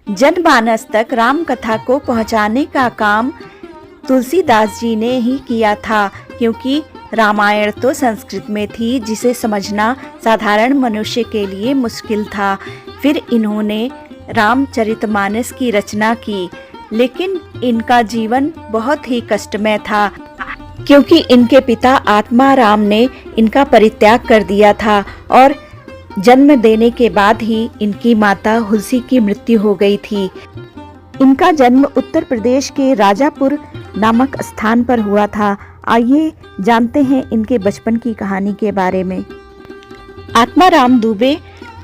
जनमानस तक राम कथा को पहुंचाने का काम तुलसीदास जी ने ही किया था, क्योंकि रामायण तो संस्कृत में थी जिसे समझना साधारण मनुष्य के लिए मुश्किल था। फिर इन्होंने रामचरितमानस की रचना की, लेकिन इनका जीवन बहुत ही कष्टमय था, क्योंकि इनके पिता आत्माराम ने इनका परित्याग कर दिया था और जन्म देने के बाद ही इनकी माता हुलसी की मृत्यु हो गई थी। इनका जन्म उत्तर प्रदेश के राजापुर नामक स्थान पर हुआ था। आइए जानते हैं इनके बचपन की कहानी के बारे में। आत्माराम दुबे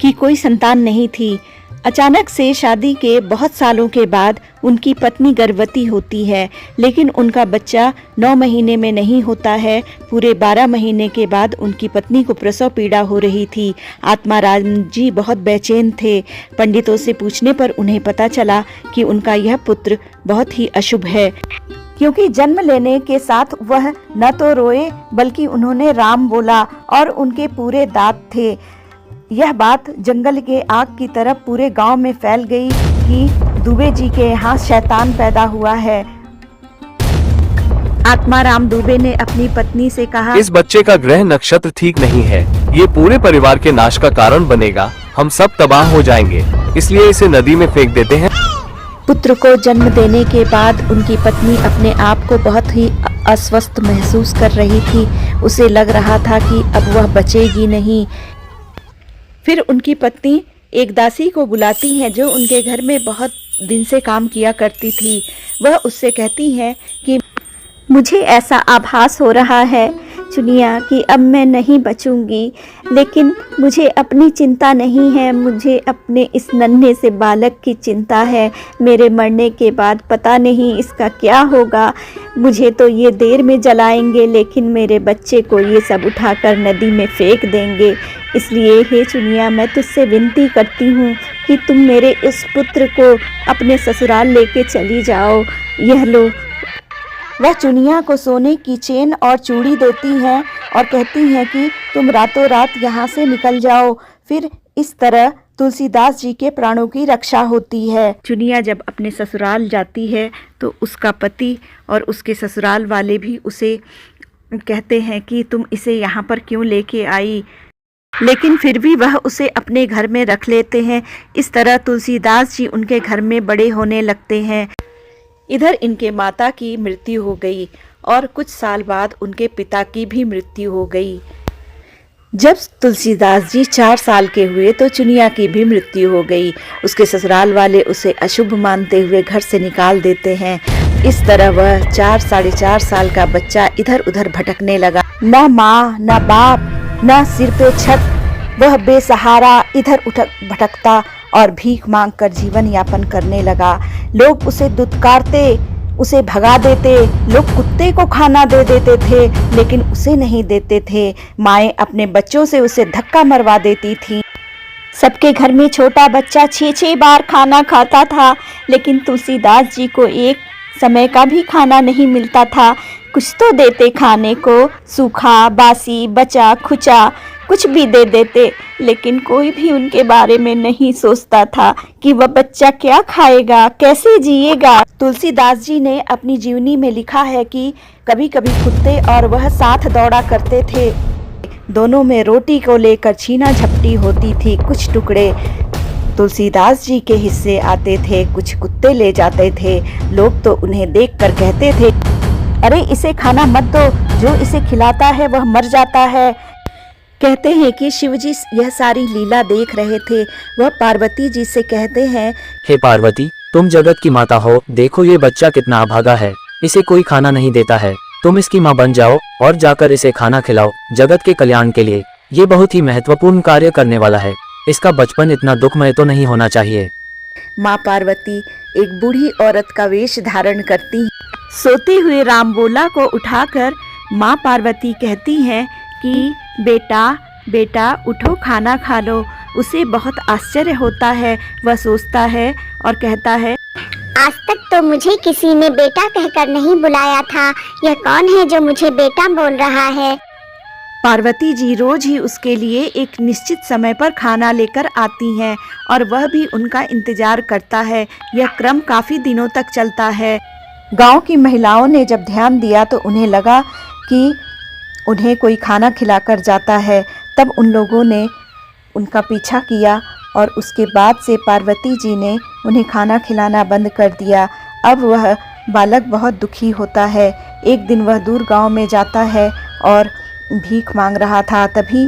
की कोई संतान नहीं थी। अचानक से शादी के बहुत सालों के बाद उनकी पत्नी गर्भवती होती है, लेकिन उनका बच्चा 9 महीने में नहीं होता है। पूरे 12 महीने के बाद उनकी पत्नी को प्रसव पीड़ा हो रही थी। आत्माराम जी बहुत बेचैन थे। पंडितों से पूछने पर उन्हें पता चला कि उनका यह पुत्र बहुत ही अशुभ है, क्योंकि जन्म लेने के साथ वह न तो रोए बल्कि उन्होंने राम बोला और उनके पूरे दांत थे। यह बात जंगल के आग की तरह पूरे गांव में फैल गई कि दुबे जी के यहाँ शैतान पैदा हुआ है। आत्माराम दुबे ने अपनी पत्नी से कहा, इस बच्चे का ग्रह नक्षत्र ठीक नहीं है, ये पूरे परिवार के नाश का कारण बनेगा, हम सब तबाह हो जाएंगे, इसलिए इसे नदी में फेंक देते हैं। पुत्र को जन्म देने के बाद उनकी पत्नी अपने आप को बहुत ही अस्वस्थ महसूस कर रही थी। उसे लग रहा था कि अब वह बचेगी नहीं। फिर उनकी पत्नी एक दासी को बुलाती हैं जो उनके घर में बहुत दिन से काम किया करती थी। वह उससे कहती है कि मुझे ऐसा आभास हो रहा है चुनिया कि अब मैं नहीं बचूंगी, लेकिन मुझे अपनी चिंता नहीं है, मुझे अपने इस नन्हे से बालक की चिंता है। मेरे मरने के बाद पता नहीं इसका क्या होगा। मुझे तो ये देर में जलाएंगे, लेकिन मेरे बच्चे को ये सब उठाकर नदी में फेंक देंगे। इसलिए हे चुनिया, मैं तुझसे विनती करती हूँ कि तुम मेरे इस पुत्र को अपने ससुराल लेके चली जाओ। यह लो। वह चुनिया को सोने की चेन और चूड़ी देती हैं और कहती हैं कि तुम रातों रात यहाँ से निकल जाओ। फिर इस तरह तुलसीदास जी के प्राणों की रक्षा होती है। चुनिया जब अपने ससुराल जाती है तो उसका पति और उसके ससुराल वाले भी उसे कहते हैं कि तुम इसे यहाँ पर क्यों लेके आई, लेकिन फिर भी वह उसे अपने घर में रख लेते हैं। इस तरह तुलसीदास जी उनके घर में बड़े होने लगते हैं। इधर इनके माता की मृत्यु हो गई और कुछ साल बाद उनके पिता की भी मृत्यु हो गई। जब तुलसीदास जी 4 साल के हुए तो चुनिया की भी मृत्यु हो गई। उसके ससुराल वाले उसे अशुभ मानते हुए घर से निकाल देते हैं। इस तरह वह 4-4.5 साल का बच्चा इधर उधर भटकने लगा। न माँ न बाप न सिर पे छत, वह बेसहारा इधर उधर भटकता और भीख मांगकर जीवन यापन करने लगा। लोग उसे दुत्कारते, उसे भगा देते, लोग कुत्ते को खाना दे देते थे, लेकिन उसे नहीं देते थे। माएँ अपने बच्चों से उसे धक्का मरवा देती थी। सबके घर में छोटा बच्चा 6-6 बार खाना खाता था, लेकिन तुलसीदास जी को एक समय का भी खाना नहीं मिलता था। कुछ तो देते खाने को, सूखा, बासी, बचा खुचा कुछ भी दे देते, लेकिन कोई भी उनके बारे में नहीं सोचता था कि वह बच्चा क्या खाएगा, कैसे जिएगा। तुलसीदास जी ने अपनी जीवनी में लिखा है कि कभी कभी कुत्ते और वह साथ दौड़ा करते थे। दोनों में रोटी को लेकर छीना झपटी होती थी। कुछ टुकड़े तुलसीदास जी के हिस्से आते थे, कुछ कुत्ते ले जाते थे। लोग तो उन्हें देखकर कहते थे, अरे इसे खाना मत दो, जो इसे खिलाता है वह मर जाता है। कहते हैं कि शिवजी यह सारी लीला देख रहे थे। वह पार्वती जी से कहते हैं, हे पार्वती, तुम जगत की माता हो, देखो ये बच्चा कितना अभागा है, इसे कोई खाना नहीं देता है। तुम इसकी माँ बन जाओ और जाकर इसे खाना खिलाओ जगत के कल्याण के लिए। ये बहुत ही महत्वपूर्ण कार्य करने वाला है। इसका बचपन इतना दुखमय तो नहीं होना चाहिए। माँ पार्वती एक बूढ़ी औरत का वेश धारण करती। सोते हुए रामबोला को उठाकर माँ पार्वती कहती हैं कि बेटा बेटा उठो, खाना खा लो। उसे बहुत आश्चर्य होता है। वह सोचता है और कहता है, आज तक तो मुझे किसी ने बेटा कहकर नहीं बुलाया था। यह कौन है जो मुझे बेटा बोल रहा है? पार्वती जी रोज ही उसके लिए एक निश्चित समय पर खाना लेकर आती हैं और वह भी उनका इंतजार करता है। यह क्रम काफी दिनों तक चलता है। गांव की महिलाओं ने जब ध्यान दिया तो उन्हें लगा कि उन्हें कोई खाना खिलाकर जाता है। तब उन लोगों ने उनका पीछा किया और उसके बाद से पार्वती जी ने उन्हें खाना खिलाना बंद कर दिया। अब वह बालक बहुत दुखी होता है। एक दिन वह दूर गांव में जाता है और भीख मांग रहा था। तभी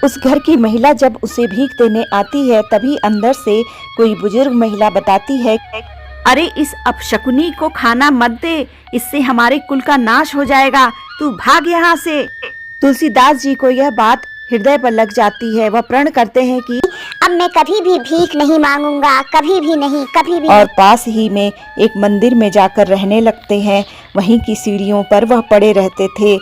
उस घर की महिला जब उसे भीख देने आती है तभी अंदर से कोई बुजुर्ग महिला बताती है, अरे इस अपशकुनी को खाना मत दे, इससे हमारे कुल का नाश हो जाएगा, तू भाग यहाँ से। तुलसीदास जी को यह बात हृदय पर लग जाती है। वह प्रण करते हैं कि अब मैं कभी भी भीख नहीं मांगूंगा, कभी भी नहीं, कभी भी और नहीं। पास ही में एक मंदिर में जाकर रहने लगते हैं। वहीं की सीढ़ियों पर वह पड़े रहते थे।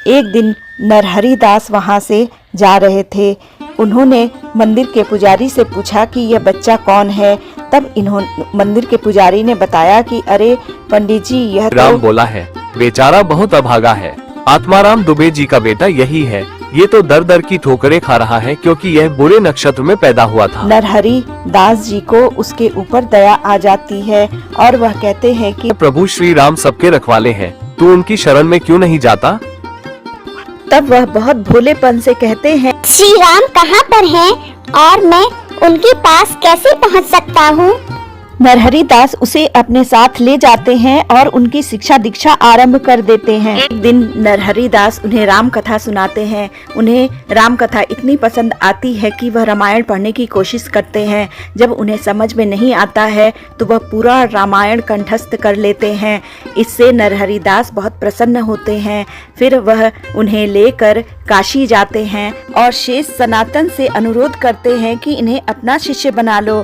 एक दिन नरहरि दास वहां से जा रहे थे। उन्होंने मंदिर के पुजारी से पूछा कि यह बच्चा कौन है। तब मंदिर के पुजारी ने बताया कि अरे पंडित जी, यह राम तो बोला है, बेचारा बहुत अभागा है। आत्माराम दुबे जी का बेटा यही है। ये तो दर दर की ठोकरें खा रहा है क्योंकि यह बुरे नक्षत्र में पैदा हुआ था। नरहरि दास जी को उसके ऊपर दया आ जाती है और वह कहते हैं कि प्रभु श्री राम सबके रखवाले हैं, तू उनकी शरण में क्यों नहीं जाता? तब वह बहुत भोलेपन से कहते हैं, श्री राम कहाँ पर हैं और मैं उनके पास कैसे पहुँच सकता हूँ? नरहरि दास उसे अपने साथ ले जाते हैं और उनकी शिक्षा दीक्षा आरंभ कर देते हैं। एक दिन नरहरि दास उन्हें राम कथा सुनाते हैं। उन्हें राम कथा इतनी पसंद आती है कि वह रामायण पढ़ने की कोशिश करते हैं। जब उन्हें समझ में नहीं आता है तो वह पूरा रामायण कंठस्थ कर लेते हैं। इससे नरहरि दास बहुत प्रसन्न होते हैं। फिर वह उन्हें लेकर काशी जाते हैं और शेष सनातन से अनुरोध करते हैं कि इन्हें अपना शिष्य बना लो।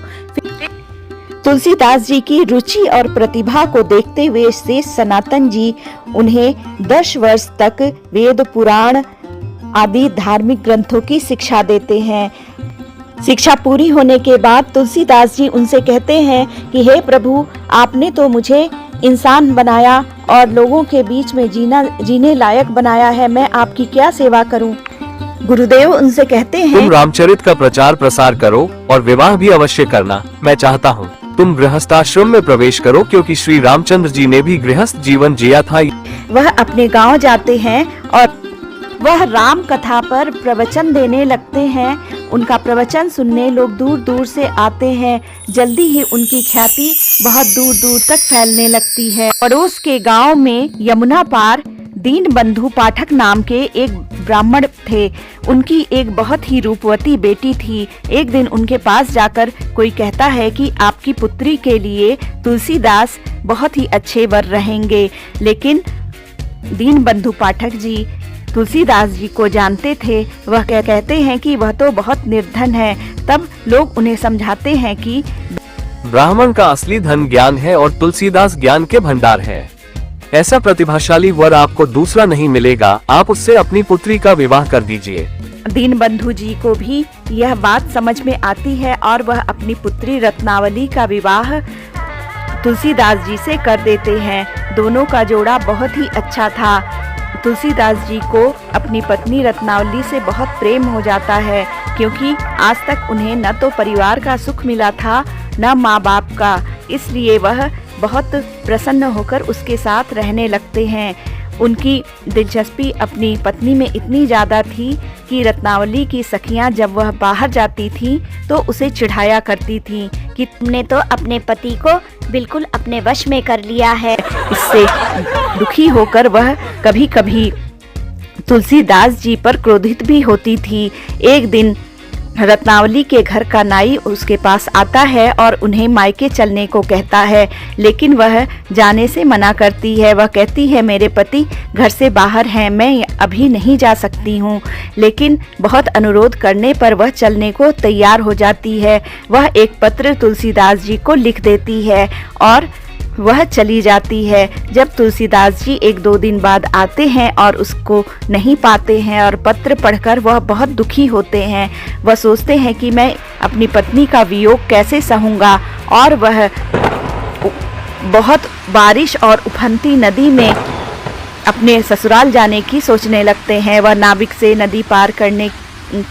तुलसीदास जी की रुचि और प्रतिभा को देखते हुए शेष सनातन जी उन्हें 10 वर्ष तक वेद पुराण आदि धार्मिक ग्रंथों की शिक्षा देते हैं। शिक्षा पूरी होने के बाद तुलसीदास जी उनसे कहते हैं कि हे प्रभु, आपने तो मुझे इंसान बनाया और लोगों के बीच में जीने लायक बनाया है, मैं आपकी क्या सेवा करूं? गुरुदेव उनसे कहते हैं, तुम रामचरित का प्रचार प्रसार करो और विवाह भी अवश्य करना। मैं चाहता हूँ तुम गृहस्थाश्रम में प्रवेश करो क्योंकि श्री रामचंद्र जी ने भी गृहस्थ जीवन जिया था। वह अपने गांव जाते हैं और वह राम कथा पर प्रवचन देने लगते हैं। उनका प्रवचन सुनने लोग दूर दूर से आते हैं। जल्दी ही उनकी ख्याति बहुत दूर दूर तक फैलने लगती है। पड़ोस के गांव में यमुना पार दीन बंधु पाठक नाम के एक ब्राह्मण थे। उनकी एक बहुत ही रूपवती बेटी थी। एक दिन उनके पास जाकर कोई कहता है कि आपकी पुत्री के लिए तुलसीदास बहुत ही अच्छे वर रहेंगे। लेकिन दीन बंधु पाठक जी तुलसीदास जी को जानते थे। वह कहते हैं कि वह तो बहुत निर्धन है। तब लोग उन्हें समझाते हैं कि ब्राह्मण का असली धन ज्ञान है और तुलसीदास ज्ञान के भंडार है। ऐसा प्रतिभाशाली वर आपको दूसरा नहीं मिलेगा। आप उससे अपनी पुत्री का विवाह कर दीजिए। दीन बंधु जी को भी यह बात समझ में आती है और वह अपनी पुत्री रत्नावली का विवाह तुलसीदास जी से कर देते हैं। दोनों का जोड़ा बहुत ही अच्छा था। तुलसीदास जी को अपनी पत्नी रत्नावली से बहुत प्रेम हो जाता है क्योंकि आज तक उन्हें न तो परिवार का सुख मिला था न माँ बाप का। इसलिए वह बहुत प्रसन्न होकर उसके साथ रहने लगते हैं। उनकी दिलचस्पी अपनी पत्नी में इतनी ज़्यादा थी कि रत्नावली की सखियां जब वह बाहर जाती थीं तो उसे चिढ़ाया करती थीं कि तुमने तो अपने पति को बिल्कुल अपने वश में कर लिया है। इससे दुखी होकर वह कभी कभी तुलसीदास जी पर क्रोधित भी होती थी। एक दिन रत्नावली के घर का नाई उसके पास आता है और उन्हें मायके चलने को कहता है, लेकिन वह जाने से मना करती है। वह कहती है, मेरे पति घर से बाहर हैं, मैं अभी नहीं जा सकती हूँ। लेकिन बहुत अनुरोध करने पर वह चलने को तैयार हो जाती है। वह एक पत्र तुलसीदास जी को लिख देती है और वह चली जाती है। जब तुलसीदास जी 1-2 दिन बाद आते हैं और उसको नहीं पाते हैं और पत्र पढ़कर वह बहुत दुखी होते हैं। वह सोचते हैं कि मैं अपनी पत्नी का वियोग कैसे सहूँगा, और वह बहुत बारिश और उफनती नदी में अपने ससुराल जाने की सोचने लगते हैं। वह नाविक से नदी पार करने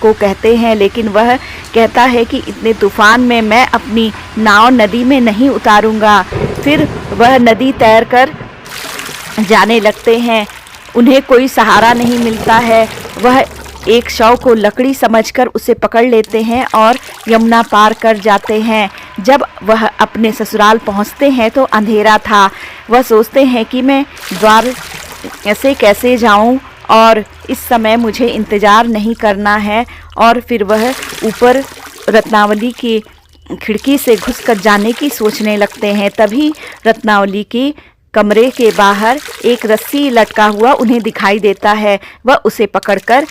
को कहते हैं, लेकिन वह कहता है कि इतने तूफान में मैं अपनी नाव नदी में नहीं उतारूंगा। फिर वह नदी तैर कर जाने लगते हैं। उन्हें कोई सहारा नहीं मिलता है। वह एक शव को लकड़ी समझकर उसे पकड़ लेते हैं और यमुना पार कर जाते हैं। जब वह अपने ससुराल पहुंचते हैं तो अंधेरा था। वह सोचते हैं कि मैं द्वार ऐसे कैसे जाऊं और इस समय मुझे इंतज़ार नहीं करना है। और फिर वह ऊपर रत्नावली की खिड़की से घुसकर जाने की सोचने लगते हैं। तभी रत्नावली की कमरे के बाहर एक रस्सी लटका हुआ उन्हें दिखाई देता है। वह उसे पकड़कर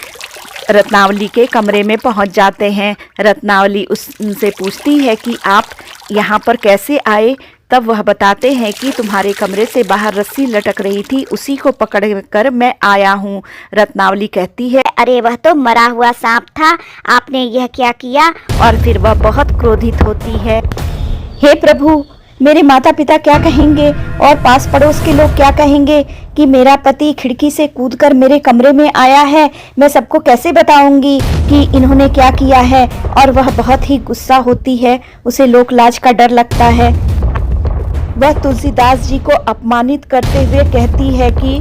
रत्नावली के कमरे में पहुंच जाते हैं। रत्नावली उनसे पूछती है कि आप यहाँ पर कैसे आए। तब वह बताते हैं कि तुम्हारे कमरे से बाहर रस्सी लटक रही थी, उसी को पकड़कर मैं आया हूँ। रत्नावली कहती है, अरे वह तो मरा हुआ सांप था, आपने यह क्या किया? और फिर वह बहुत क्रोधित होती है। हे प्रभु, मेरे माता पिता क्या कहेंगे और पास पड़ोस के लोग क्या कहेंगे कि मेरा पति खिड़की से कूदकर मेरे कमरे में आया है। मैं सबको कैसे बताऊंगी कि इन्होंने क्या किया है। और वह बहुत ही गुस्सा होती है। उसे लोक लाज का डर लगता है। वह तुलसीदास जी को अपमानित करते हुए कहती है कि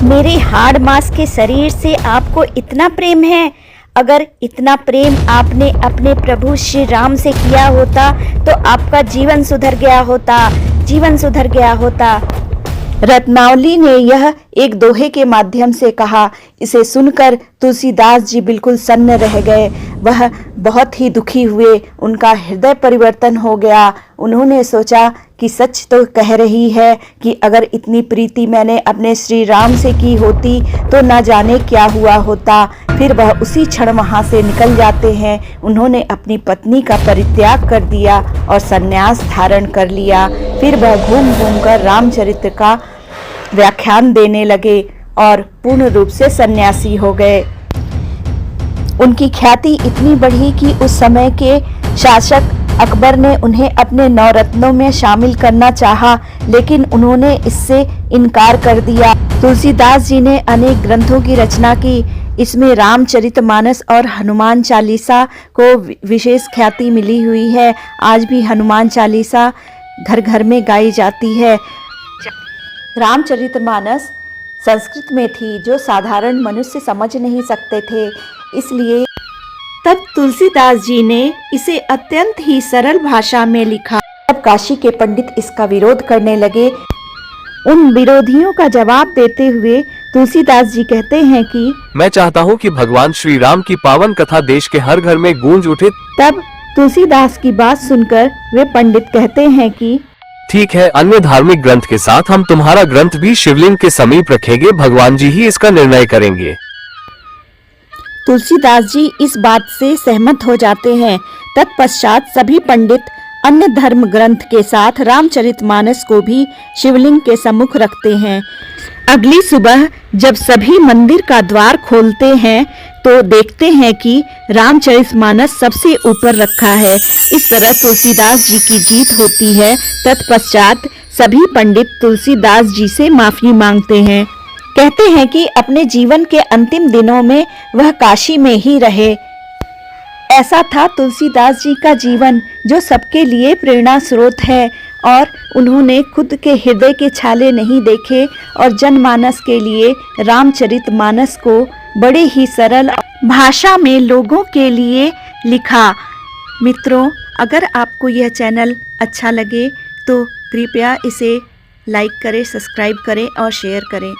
मेरे हाड़ मांस के शरीर से आपको इतना प्रेम है। अगर इतना प्रेम आपने अपने प्रभु श्री राम से किया होता तो आपका जीवन सुधर गया होता, जीवन सुधर गया होता। रत्नावली ने यह एक दोहे के माध्यम से कहा। इसे सुनकर तुलसीदास जी बिल्कुल सन्न रह गए। वह बहुत ही दुखी हुए। उनका हृदय परिवर्तन हो गया। उन्होंने सोचा कि सच तो कह रही है कि अगर इतनी प्रीति मैंने अपने श्री राम से की होती तो न जाने क्या हुआ होता। फिर वह उसी क्षण वहाँ से निकल जाते हैं। उन्होंने अपनी पत्नी का परित्याग कर दिया और संन्यास धारण कर लिया। फिर वह घूम घूम कर रामचरित्र का व्याख्यान देने लगे और पूर्ण रूप से सन्यासी हो गए। उनकी ख्याति इतनी बढ़ी कि उस समय के शासक अकबर ने उन्हें अपने नवरत्नों में शामिल करना चाहा, लेकिन उन्होंने इससे इनकार कर दिया। तुलसीदास जी ने अनेक ग्रंथों की रचना की। इसमें रामचरितमानस और हनुमान चालीसा को विशेष ख्याति मिली हुई है। आज भी हनुमान चालीसा घर घर में गाई जाती है। रामचरितमानस संस्कृत में थी, जो साधारण मनुष्य समझ नहीं सकते थे। इसलिए तब तुलसीदास जी ने इसे अत्यंत ही सरल भाषा में लिखा। तब काशी के पंडित इसका विरोध करने लगे। उन विरोधियों का जवाब देते हुए तुलसीदास जी कहते हैं कि मैं चाहता हूँ कि भगवान श्री राम की पावन कथा देश के हर घर में गूंज उठे। तब तुलसीदास की बात सुनकर वे पंडित कहते हैं कि ठीक है, अन्य धार्मिक ग्रंथ के साथ हम तुम्हारा ग्रंथ भी शिवलिंग के समीप रखेंगे। भगवान जी ही इसका निर्णय करेंगे। तुलसीदास जी इस बात से सहमत हो जाते हैं। तत्पश्चात सभी पंडित अन्य धर्म ग्रंथ के साथ रामचरितमानस को भी शिवलिंग के सम्मुख रखते हैं। अगली सुबह जब सभी मंदिर का द्वार खोलते हैं तो देखते हैं कि रामचरितमानस सबसे ऊपर रखा है। इस तरह तुलसीदास जी की जीत होती है। तत्पश्चात सभी पंडित तुलसीदास जी से माफी मांगते हैं। कहते हैं कि अपने जीवन के अंतिम दिनों में वह काशी में ही रहे। ऐसा था तुलसीदास जी का जीवन, जो सबके लिए प्रेरणा स्रोत है। और उन्होंने खुद के हृदय के छाले नहीं देखे और जनमानस के लिए रामचरितमानस को बड़े ही सरल भाषा में लोगों के लिए लिखा। मित्रों, अगर आपको यह चैनल अच्छा लगे तो कृपया इसे लाइक करें, सब्सक्राइब करें और शेयर करें।